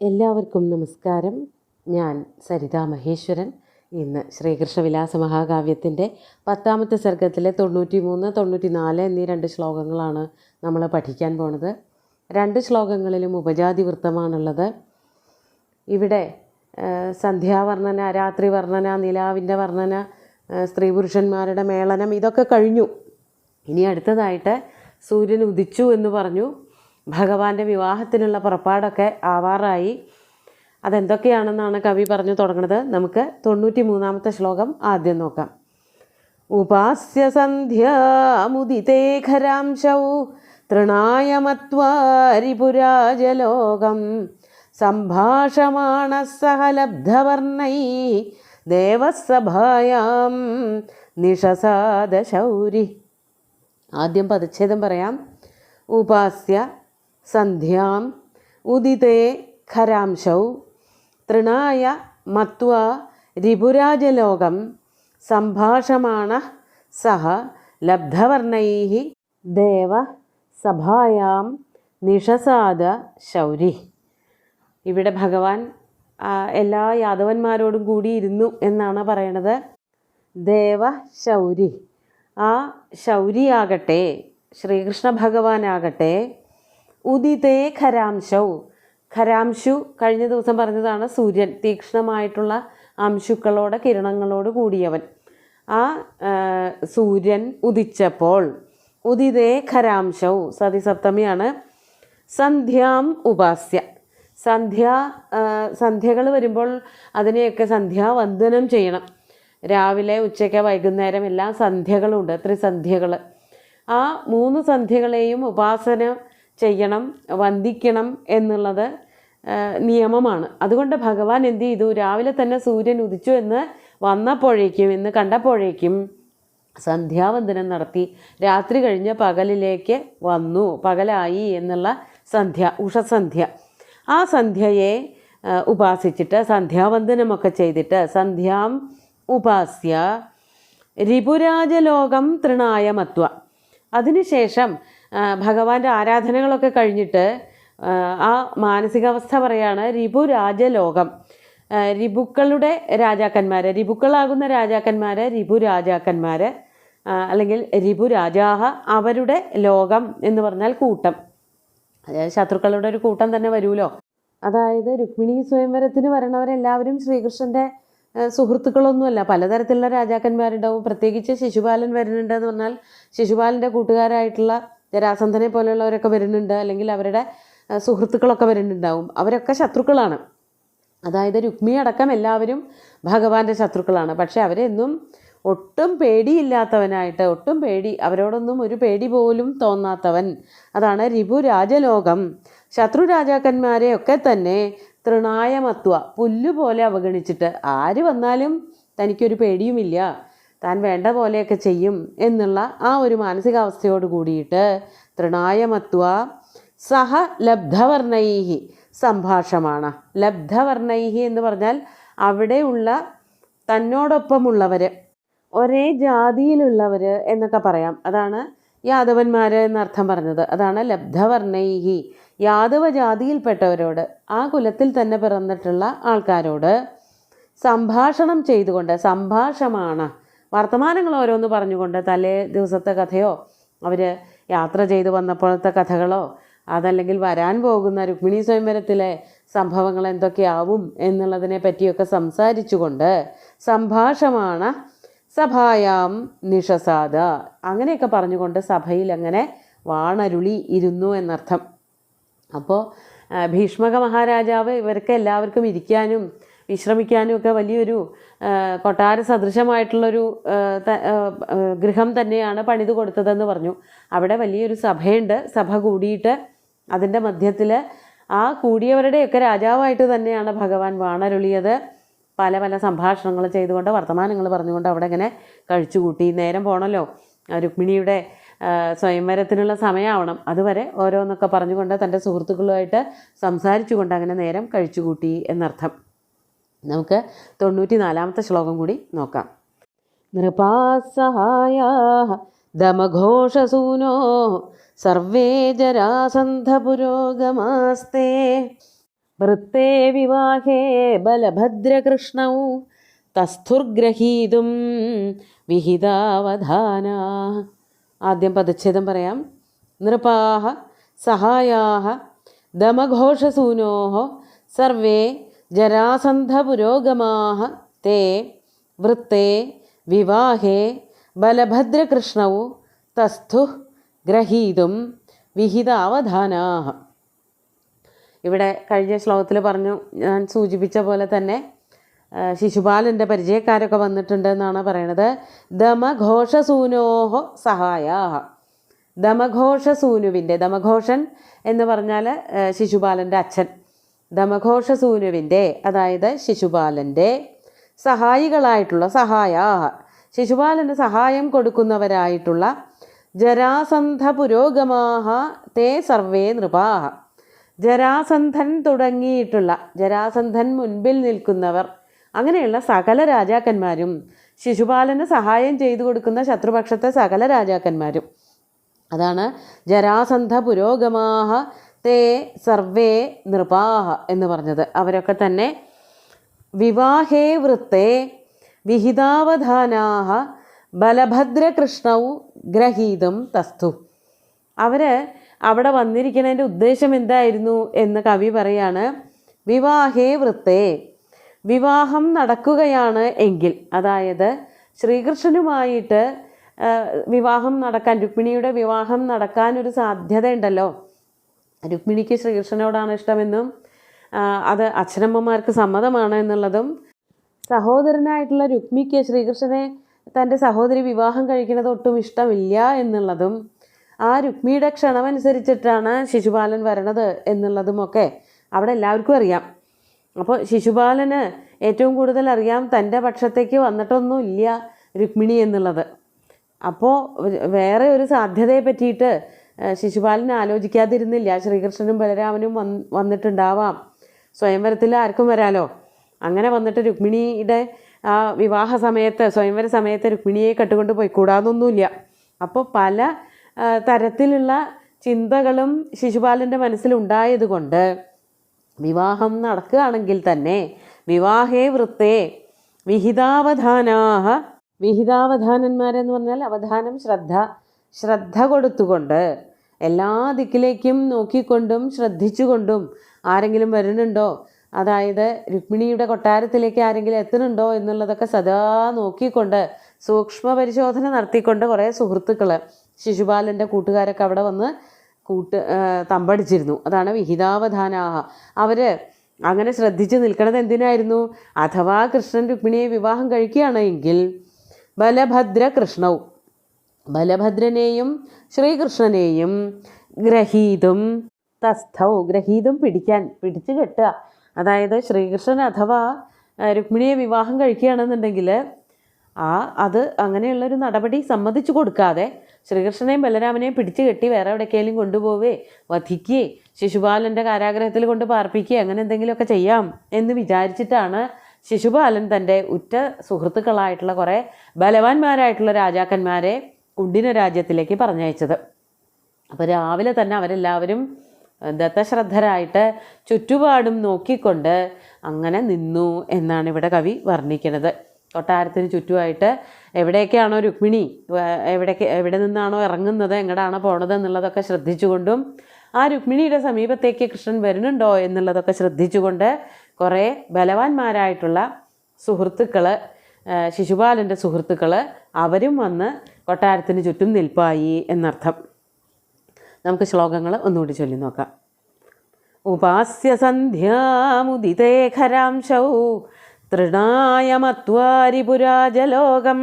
എല്ലാവർക്കും നമസ്കാരം. ഞാൻ സരിതാ മഹേശ്വരൻ. ഇന്ന് ശ്രീകൃഷ്ണവിലാസ മഹാകാവ്യത്തിൻ്റെ 10ാമത്തെ സർഗത്തിലെ 93, 94 എന്നീ 2 ശ്ലോകങ്ങളാണ് നമ്മൾ പഠിക്കാൻ പോണത്. 2 ശ്ലോകങ്ങളിലും ഉപജാതി വൃത്തമാണുള്ളത്. ഇവിടെ സന്ധ്യാവർണ്ണന, രാത്രി വർണ്ണന, നിലാവിൻ്റെ വർണ്ണന, സ്ത്രീ പുരുഷന്മാരുടെ മേളനം ഇതൊക്കെ കഴിഞ്ഞു. ഇനി അടുത്തതായിട്ട് സൂര്യൻ ഉദിച്ചു എന്ന് പറഞ്ഞു. ഭഗവാന്റെ വിവാഹത്തിനുള്ള പുറപ്പാടൊക്കെ ആവാറായി. അതെന്തൊക്കെയാണെന്നാണ് കവി പറഞ്ഞു തുടങ്ങുന്നത്. നമുക്ക് 93ാമത്തെ ശ്ലോകം ആദ്യം നോക്കാം. ഉപാസ്യ സന്ധ്യാമുദിതേ ഖരാംശൗ തൃണായ മത്വാ രിപുരാജലോകം സംഭാഷമാണഃ സഹ ലബ്ധവർണ്ണൈ ദേവസഭായാം നിഷസാദ ശൗരി. ആദ്യം പദച്ഛേദം പറയാം. ഉപാസ്യ സന്ധ്യാം ഉദിതേ ഖരാംശൗ തൃണായ മത്വാ രിപുരാജലോകം സംഭാഷമാണഃ സഹ ലബ്ധവർണ്ണൈഃ ദേവ സഭായാം നിഷസാദ ശൗരി. ഇവിടെ ഭഗവാൻ എല്ലാ യാദവന്മാരോടും കൂടി ഇരുന്നു എന്നാണ് പറയണത്. ദേവ ശൗരി. ആ ശൗരിയാകട്ടെ, ശ്രീകൃഷ്ണ ഭഗവാനാകട്ടെ, ഉദിതേ ഖരാംശൗ. ഖരാംശു കഴിഞ്ഞ ദിവസം പറഞ്ഞതാണ് സൂര്യൻ, തീക്ഷ്ണമായിട്ടുള്ള അംശുക്കളോട് കിരണങ്ങളോട് കൂടിയവൻ. ആ സൂര്യൻ ഉദിച്ചപ്പോൾ ഉദിതേ ഖരാംശൗ, സതിസപ്തമിയാണ്. സന്ധ്യാം ഉപാസ്യ. സന്ധ്യകൾ വരുമ്പോൾ അതിനെയൊക്കെ സന്ധ്യാവന്ദനം ചെയ്യണം. രാവിലെ, ഉച്ചയ്ക്ക്, വൈകുന്നേരം എല്ലാം സന്ധ്യകളുണ്ട്, ത്രിസന്ധ്യകൾ. ആ 3 സന്ധ്യകളെയും ഉപാസന ചെയ്യണം, വന്ദിക്കണം എന്നുള്ളത് നിയമമാണ്. അതുകൊണ്ട് ഭഗവാൻ എന്ത് ചെയ്തു? രാവിലെ തന്നെ സൂര്യൻ ഉദിച്ചു എന്ന് വന്നപ്പോഴേക്കും, എന്ന് കണ്ടപ്പോഴേക്കും സന്ധ്യാവന്ദനം നടത്തി. രാത്രി കഴിഞ്ഞ് പകലിലേക്ക് വന്നു, പകലായി എന്നുള്ള സന്ധ്യ, ഉഷസന്ധ്യ. ആ സന്ധ്യയെ ഉപാസിച്ചിട്ട് സന്ധ്യാവന്ദനമൊക്കെ ചെയ്തിട്ട് സന്ധ്യാം ഉപാസ്യ രിപുരാജലോകം തൃണായ മത്വ. അതിനുശേഷം ഭഗവാന്റെ ആരാധനകളൊക്കെ കഴിഞ്ഞിട്ട് ആ മാനസികാവസ്ഥ പറയാണ്. രിപുരാജലോകം, രിപുക്കളുടെ രാജാക്കന്മാർ, രിപുക്കളാകുന്ന രാജാക്കന്മാർ, രിപുരാജാക്കന്മാർ അല്ലെങ്കിൽ രിപുരാജാഹ, അവരുടെ ലോകം എന്ന് പറഞ്ഞാൽ കൂട്ടം. ശത്രുക്കളുടെ ഒരു കൂട്ടം തന്നെ വരുമല്ലോ. അതായത് രുക്മിണി സ്വയംവരത്തിന് വരണവരെല്ലാവരും ശ്രീകൃഷ്ണൻ്റെ സുഹൃത്തുക്കളൊന്നുമല്ല. പലതരത്തിലുള്ള രാജാക്കന്മാരുണ്ടാവും. പ്രത്യേകിച്ച് ശിശുപാലൻ വരുന്നുണ്ടെന്ന് പറഞ്ഞാൽ ശിശുപാലൻ്റെ കൂട്ടുകാരായിട്ടുള്ള ജരാസന്ധനെ പോലെയുള്ളവരൊക്കെ വരുന്നുണ്ട്, അല്ലെങ്കിൽ അവരുടെ സുഹൃത്തുക്കളൊക്കെ വരുന്നുണ്ടാവും. അവരൊക്കെ ശത്രുക്കളാണ്. അതായത് രുക്മിണി അടക്കം എല്ലാവരും ഭഗവാന്റെ ശത്രുക്കളാണ്. പക്ഷെ അവരെന്നും ഒട്ടും പേടിയില്ലാത്തവനായിട്ട്, അവരോടൊന്നും ഒരു പേടി പോലും തോന്നാത്തവൻ, അതാണ് രിപുരാജലോകം. ശത്രു രാജാക്കന്മാരെയൊക്കെ തന്നെ തൃണായ മത്വ, പുല്ലുപോലെ അവഗണിച്ചിട്ട്, ആര് വന്നാലും തനിക്കൊരു പേടിയുമില്ല, താൻ വേണ്ട പോലെയൊക്കെ ചെയ്യും എന്നുള്ള ആ ഒരു മാനസികാവസ്ഥയോട് കൂടിയിട്ട് തൃണായ മത്വ സഹ ലബ്ധവർണ്ണൈഹി സംഭാഷമാണ്. ലബ്ധവർണ്ണൈഹി എന്ന് പറഞ്ഞാൽ അവിടെയുള്ള തന്നോടൊപ്പമുള്ളവർ, ഒരേ ജാതിയിലുള്ളവർ എന്നൊക്കെ പറയാം. അതാണ് യാദവന്മാർ എന്നർത്ഥം പറഞ്ഞത്. അതാണ് ലബ്ധവർണ്ണൈഹി. യാദവ ജാതിയിൽപ്പെട്ടവരോട്, ആ കുലത്തിൽ തന്നെ പിറന്നിട്ടുള്ള ആൾക്കാരോട് സംഭാഷണം ചെയ്തുകൊണ്ട്, സംഭാഷമാണ് വർത്തമാനങ്ങൾ ഓരോന്ന് പറഞ്ഞുകൊണ്ട്, തലേ ദിവസത്തെ കഥയോ അവർ യാത്ര ചെയ്തു വന്നപ്പോഴത്തെ കഥകളോ, അതല്ലെങ്കിൽ വരാൻ പോകുന്ന രുക്മിണി സ്വയംവരത്തിലെ സംഭവങ്ങൾ എന്തൊക്കെയാവും എന്നുള്ളതിനെ പറ്റിയൊക്കെ സംസാരിച്ചുകൊണ്ട് സംഭാഷമാണ് സഭായാം നിഷസാദ. അങ്ങനെയൊക്കെ പറഞ്ഞുകൊണ്ട് സഭയിൽ അങ്ങനെ വാണരുളി ഇരുന്നു എന്നർത്ഥം. അപ്പോൾ ഭീഷ്മക മഹാരാജാവ് ഇവർക്ക് എല്ലാവർക്കും ഇരിക്കാനും വിശ്രമിക്കാനും ഒക്കെ വലിയൊരു കൊട്ടാര സദൃശമായിട്ടുള്ളൊരു ഗൃഹം തന്നെയാണ് പണിത് കൊടുത്തതെന്ന് പറഞ്ഞു. അവിടെ വലിയൊരു സഭയുണ്ട്. സഭ കൂടിയിട്ട് അതിൻ്റെ മധ്യത്തിൽ ആ കൂടിയവരുടെയൊക്കെ രാജാവായിട്ട് തന്നെയാണ് ഭഗവാൻ വാണരുളിയത്. പല പല സംഭാഷണങ്ങൾ ചെയ്തുകൊണ്ട്, വർത്തമാനങ്ങൾ പറഞ്ഞുകൊണ്ട് അവിടെ ഇങ്ങനെ കഴിച്ചുകൂട്ടി. നേരം പോണല്ലോ, രുക്മിണിയുടെ സ്വയംവരത്തിനുള്ള സമയമാവണം. അതുവരെ ഓരോന്നൊക്കെ പറഞ്ഞുകൊണ്ട് തൻ്റെ സുഹൃത്തുക്കളുമായിട്ട് സംസാരിച്ചുകൊണ്ട് അങ്ങനെ നേരം കഴിച്ചുകൂട്ടി എന്നർത്ഥം. നമുക്ക് 94ാമത്തെ ശ്ലോകം കൂടി നോക്കാം. നൃപാസഹായാഃ ദമഘോഷസൂനോ സർവേ ജരാസന്ധ പുരോഗമാസ്തേ വൃത്തേ വിവാഹേ ബലഭദ്രകൃഷ്ണൗ തസ്ഥുർഗ്രഹീതും വിഹിതാവധാന. ആദ്യം പദച്ഛേദം പറയാം. നൃപാഹ സഹായാഹ ദമഘോഷസൂനോഃ സർവേ ജരാസന്ധപുരോഗമാഃ തേ വൃത്തേ വിവാഹേ ബലഭദ്രകൃഷ്ണൗ തസ്ഥുഃ ഗ്രഹീതും വിഹിതാവധാനാഃ. ഇവിടെ കഴിഞ്ഞ ശ്ലോകത്തിൽ പറഞ്ഞു, ഞാൻ സൂചിപ്പിച്ച പോലെ തന്നെ ശിശുപാലൻ്റെ പരിചയക്കാരൊക്കെ വന്നിട്ടുണ്ട് എന്നാണ് പറയണത്. ദമഘോഷസൂനോഃ സഹായാഃ. ദമഘോഷസൂനുവിൻ്റെ, ദമഘോഷൻ എന്ന് പറഞ്ഞാൽ ശിശുപാലൻ്റെ അച്ഛൻ, ദമഘോഷസൂനുവിൻ്റെ അതായത് ശിശുപാലൻ്റെ സഹായികളായിട്ടുള്ള സഹായാഃ, ശിശുപാലന് സഹായം കൊടുക്കുന്നവരായിട്ടുള്ള ജരാസന്ധ പുരോഗമാഃ തേ സർവേ നൃപാഃ. ജരാസന്ധൻ തുടങ്ങിയിട്ടുള്ള, ജരാസന്ധൻ മുൻപിൽ നിൽക്കുന്നവർ, അങ്ങനെയുള്ള സകല രാജാക്കന്മാരും, ശിശുപാലന് സഹായം ചെയ്തു കൊടുക്കുന്ന ശത്രുപക്ഷത്തെ സകല രാജാക്കന്മാരും, അതാണ് ജരാസന്ധ പുരോഗമാഃ തേ സർവേ നൃപാഃ എന്ന് പറഞ്ഞത്. അവരൊക്കെ തന്നെ വിവാഹേ വൃത്തേ വിഹിതാവധാനാഃ ബലഭദ്രകൃഷ്ണൗ ഗ്രഹീതും തസ്ഥു. അവർ അവിടെ വന്നിരിക്കുന്നതിൻ്റെ ഉദ്ദേശം എന്തായിരുന്നു എന്ന് കവി പറയാണ്. വിവാഹേ വൃത്തേ, വിവാഹം നടക്കുകയാണ് എങ്കിൽ, അതായത് ശ്രീകൃഷ്ണനുമായിട്ട് വിവാഹം നടക്കാൻ, രുക്മിണിയുടെ വിവാഹം നടക്കാൻ ഒരു സാധ്യതയുണ്ടല്ലോ. രുക്മിണിക്ക് ശ്രീകൃഷ്ണനോടാണ് ഇഷ്ടമെന്നും അത് അച്ഛനമ്മമാർക്ക് സമ്മതമാണ് എന്നുള്ളതും, സഹോദരനായിട്ടുള്ള രുക്മിക്ക് ശ്രീകൃഷ്ണനെ തൻ്റെ സഹോദരി വിവാഹം കഴിക്കുന്നത് ഒട്ടും ഇഷ്ടമില്ല എന്നുള്ളതും, ആ രുക്മിയുടെ ക്ഷണമനുസരിച്ചിട്ടാണ് ശിശുപാലൻ വരണത് എന്നുള്ളതുമൊക്കെ അവിടെ എല്ലാവർക്കും അറിയാം. അപ്പോൾ ശിശുപാലന് ഏറ്റവും കൂടുതൽ അറിയാം തൻ്റെ പക്ഷത്തേക്ക് വന്നിട്ടൊന്നുമില്ല രുക്മിണി എന്നുള്ളത്. അപ്പോൾ വേറെ ഒരു സാധ്യതയെ പറ്റിയിട്ട് ശിശുപാലൻ ആലോചിക്കാതിരുന്നില്ല. ശ്രീകൃഷ്ണനും ബലരാമനും വന്നിട്ടുണ്ടാവാം, സ്വയംവരത്തിൽ ആർക്കും വരാലോ. അങ്ങനെ വന്നിട്ട് രുക്മിണിയുടെ ആ വിവാഹ സമയത്ത്, സ്വയംവര സമയത്ത് രുക്മിണിയെ കെട്ടുകൊണ്ട് പോയിക്കൂടാതൊന്നുമില്ല. അപ്പോൾ പല തരത്തിലുള്ള ചിന്തകളും ശിശുപാലൻ്റെ മനസ്സിലുണ്ടായതുകൊണ്ട് വിവാഹം നടക്കുകയാണെങ്കിൽ തന്നെ വിവാഹേ വൃത്തേ വിഹിതാവധാനാഃ, വിഹിതാവധാനന്മാരെന്ന് പറഞ്ഞാൽ അവധാനം ശ്രദ്ധ കൊടുത്തുകൊണ്ട്, എല്ലാ ദിക്കിലേക്കും നോക്കിക്കൊണ്ടും ശ്രദ്ധിച്ചുകൊണ്ടും, ആരെങ്കിലും വരുന്നുണ്ടോ, അതായത് രുക്മിണിയുടെ കൊട്ടാരത്തിലേക്ക് ആരെങ്കിലും എത്തുന്നുണ്ടോ എന്നുള്ളതൊക്കെ സദാ നോക്കിക്കൊണ്ട് സൂക്ഷ്മ പരിശോധന നടത്തിക്കൊണ്ട് കുറേ സുഹൃത്തുക്കൾ, ശിശുപാലൻ്റെ കൂട്ടുകാരൊക്കെ അവിടെ വന്ന് തമ്പടിച്ചിരുന്നു. അതാണ് വിഹിതാവധാനാഃ. അവർ അങ്ങനെ ശ്രദ്ധിച്ച് നിൽക്കണത് എന്തിനായിരുന്നു? അഥവാ കൃഷ്ണൻ രുക്മിണിയെ വിവാഹം കഴിക്കുകയാണ് എങ്കിൽ ബലഭദ്രകൃഷ്ണൗ, ബലഭദ്രനെയും ശ്രീകൃഷ്ണനെയും ഗ്രഹീതും തസ്ഥൗ, ഗ്രഹീതും പിടിച്ചു കെട്ടുക. അതായത് ശ്രീകൃഷ്ണൻ അഥവാ രുക്മിണിയെ വിവാഹം കഴിക്കുകയാണെന്നുണ്ടെങ്കിൽ അത് അങ്ങനെയുള്ളൊരു നടപടി സമ്മതിച്ചു കൊടുക്കാതെ ശ്രീകൃഷ്ണനെയും ബലരാമനെയും പിടിച്ചു കെട്ടി വേറെ എവിടേക്കെങ്കിലും കൊണ്ടുപോവേ, വധിക്കുകയെ, ശിശുപാലൻ്റെ കാരാഗ്രഹത്തിൽ കൊണ്ട് പാർപ്പിക്കുകയെ, അങ്ങനെ എന്തെങ്കിലുമൊക്കെ ചെയ്യാം എന്ന് വിചാരിച്ചിട്ടാണ് ശിശുപാലൻ തൻ്റെ ഉറ്റ സുഹൃത്തുക്കളായിട്ടുള്ള കുറേ ബലവാന്മാരായിട്ടുള്ള രാജാക്കന്മാരെ കുണ്ടിന രാജ്യത്തിലേക്ക് പറഞ്ഞയച്ചത്. അപ്പോൾ രാവിലെ തന്നെ അവരെല്ലാവരും ദത്തശ്രദ്ധരായിട്ട് ചുറ്റുപാടും നോക്കിക്കൊണ്ട് അങ്ങനെ നിന്നു എന്നാണ് ഇവിടെ കവി വർണ്ണിക്കുന്നത്. കൊട്ടാരത്തിന് ചുറ്റുമായിട്ട് എവിടേക്കാണോ രുക്മിണി, എവിടെ നിന്നാണോ ഇറങ്ങുന്നത്, എങ്ങടാണോ പോണത് എന്നുള്ളതൊക്കെ ശ്രദ്ധിച്ചുകൊണ്ടും, ആ രുക്മിണിയുടെ സമീപത്തേക്ക് കൃഷ്ണൻ വരുന്നുണ്ടോ എന്നുള്ളതൊക്കെ ശ്രദ്ധിച്ചുകൊണ്ട് കുറേ ബലവാന്മാരായിട്ടുള്ള സുഹൃത്തുക്കൾ, ശിശുപാലൻ്റെ സുഹൃത്തുക്കൾ, അവരും വന്ന് കൊട്ടാരത്തിന് ചുറ്റും നിൽപ്പായി എന്നർത്ഥം. നമുക്ക് ശ്ലോകങ്ങൾ ഒന്നുകൂടി ചൊല്ലി നോക്കാം. ഉപാസ്യ സന്ധ്യാമുദിതേ ഖരാംശൗ തൃണായ മത്വാരിപുരാജലോകം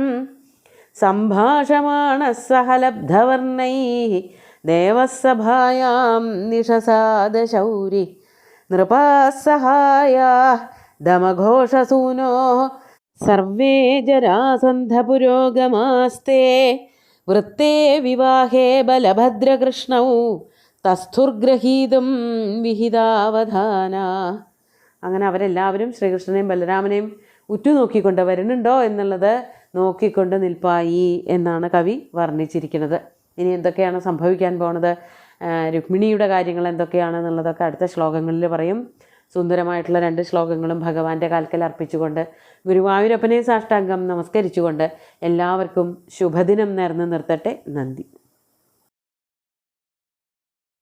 സംഭാഷമാണ സഹലബ്ധവർണൈഃ ദേവസഭായാം നിഷസാദശൗരി നൃപാസഹായാഃ ദമഘോഷസൂനോഃ സർവേ ജരാസന്ധപുരോഗമാസ്തേ വൃത്തേ വിവാഹേ ബലഭദ്രകൃഷ്ണൗ തസ്ഥുർഗ്രഹീതും വിഹിതാവധാന. അങ്ങനെ അവരെല്ലാവരും ശ്രീകൃഷ്ണനെയും ബലരാമനെയും ഉറ്റുനോക്കിക്കൊണ്ട് വരുന്നുണ്ടോ എന്നുള്ളത് നോക്കിക്കൊണ്ട് നിൽപ്പായി എന്നാണ് കവി വർണ്ണിച്ചിരിക്കുന്നത്. ഇനി എന്തൊക്കെയാണ് സംഭവിക്കാൻ പോണത്, രുക്മിണിയുടെ കാര്യങ്ങൾ എന്തൊക്കെയാണെന്നുള്ളതൊക്കെ അടുത്ത ശ്ലോകങ്ങളിൽ പറയും. സുന്ദരമായിട്ടുള്ള 2 ശ്ലോകങ്ങളും ഭഗവാന്റെ കാൽക്കൽ അർപ്പിച്ചുകൊണ്ട് ഗുരുവായൂരപ്പനെ സാഷ്ടാംഗം നമസ്കരിച്ചുകൊണ്ട് എല്ലാവർക്കും ശുഭദിനം നേർന്ന് നിർത്തട്ടെ. നന്ദി.